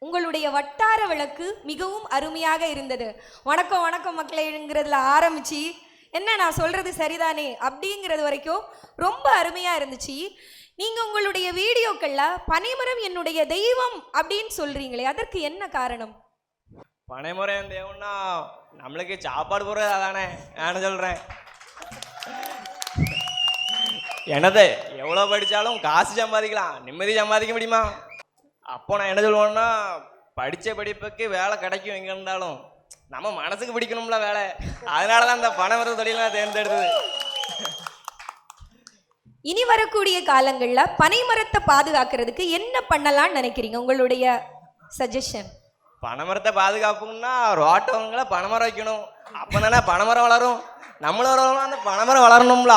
உங்களுடைய வட்டார வழக்கு மிகவும் அருமையாக இருந்தது. வணக்கம் வணக்கம் மக்களேங்கிறதுல ஆரம்பிச்சு என்ன நான் சொல்றது சரிதானே அப்படிங்கிறது வரைக்கும் ரொம்ப அருமையா இருந்துச்சு. நீங்க உங்களுடைய வீடியோக்கள்ல பனைமரம் என்னுடைய தெய்வம் அப்படின்னு சொல்றீங்களே, அதற்கு என்ன காரணம்? பனைமரம் தெய்வம்னா நம்மளுக்கு சாப்பாடு போடுறது அதானே நான் சொல்றேன். என்னது எவ்வளோ படித்தாலும் காசு சம்பாதிக்கலாம், நிம்மதி சம்பாதிக்க முடியுமா? அப்போ நான் என்ன சொல்லுவேன்னா, படித்த படிப்புக்கு வேலை கிடைக்கும் எங்கே இருந்தாலும், நம்ம மனசுக்கு பிடிக்கணும்ல வேலை. அதனால தான் இந்த பனைமரத்து தொழிலாம் தேர்ந்தெடுத்தது. இனி வரக்கூடிய காலங்களில் பனைமரத்தை பாதுகாக்கிறதுக்கு என்ன பண்ணலாம்னு நினைக்கிறீங்க? உங்களுடைய சஜஷன். பனைமரத்தை பாதுகாப்புன்னா ரோட்டவங்களை பனைமரம் வைக்கணும், அப்போ தானே பனைமரம் வளரும். நம்மளும் வளரணும், அந்த பனைமரம் வளரணும்ல.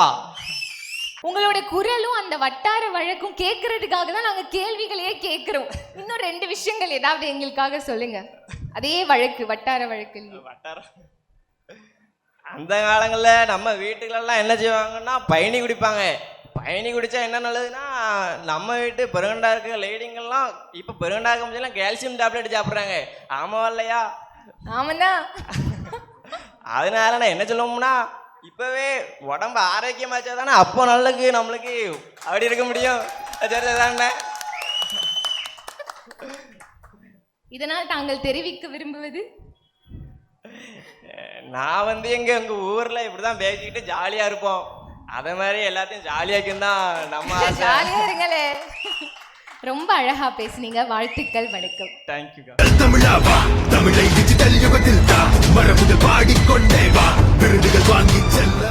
உங்களோட குரலும் அந்த வட்டார வழக்கும் கேட்கறதுக்காக தான் நாங்கள் கேள்விகளையே கேட்குறோம். இன்னும் 2 விஷயங்கள் ஏதாவது எங்களுக்காக சொல்லுங்க. அதே வழக்கு, வட்டார வழக்கு. அந்த காலங்களில் நம்ம வீட்டுகளெல்லாம் என்ன செய்வாங்கன்னா பயணி குடிப்பாங்க. பயணி குடித்தா என்ன நல்லதுன்னா, நம்ம வீட்டு பெருகண்டா இருக்க லேடிங்கெல்லாம் இப்போ பெருகண்டா இருக்க முடியலாம் கால்சியம் டேப்லெட் சாப்பிட்றாங்க. ஆமாவா இல்லையா? ஆமாண்ணா. அதனால நான் என்ன சொல்லுவோம்னா, இப்போவே உடம்பு ஆரோக்கியமாச்சா தானே அப்போ நல்லது நம்மளுக்கு அப்படி இருக்க முடியும். சரிதானே? இதனால் தாங்கள் தெரிவிக்க விரும்புவது? நான் எங்கள் ஊரில் இப்படி தான் பேசிக்கிட்டு ஜாலியாக இருப்போம். அதே மாதிரி எல்லாத்தையும் ஜாலியாக்குன்னு தான் நம்ம ஜாலியாக இருங்களே. ரொம்ப அழகா பேசுனீங்க, வாழ்த்துக்கள், வணக்கம். தேங்க்யூ. தமிழாவா, தமிழை டிஜிட்டல் யுகத்தில் மரபுகள் பாடிக்கொண்டே வா, விருதுகள் வாங்கி செல்ல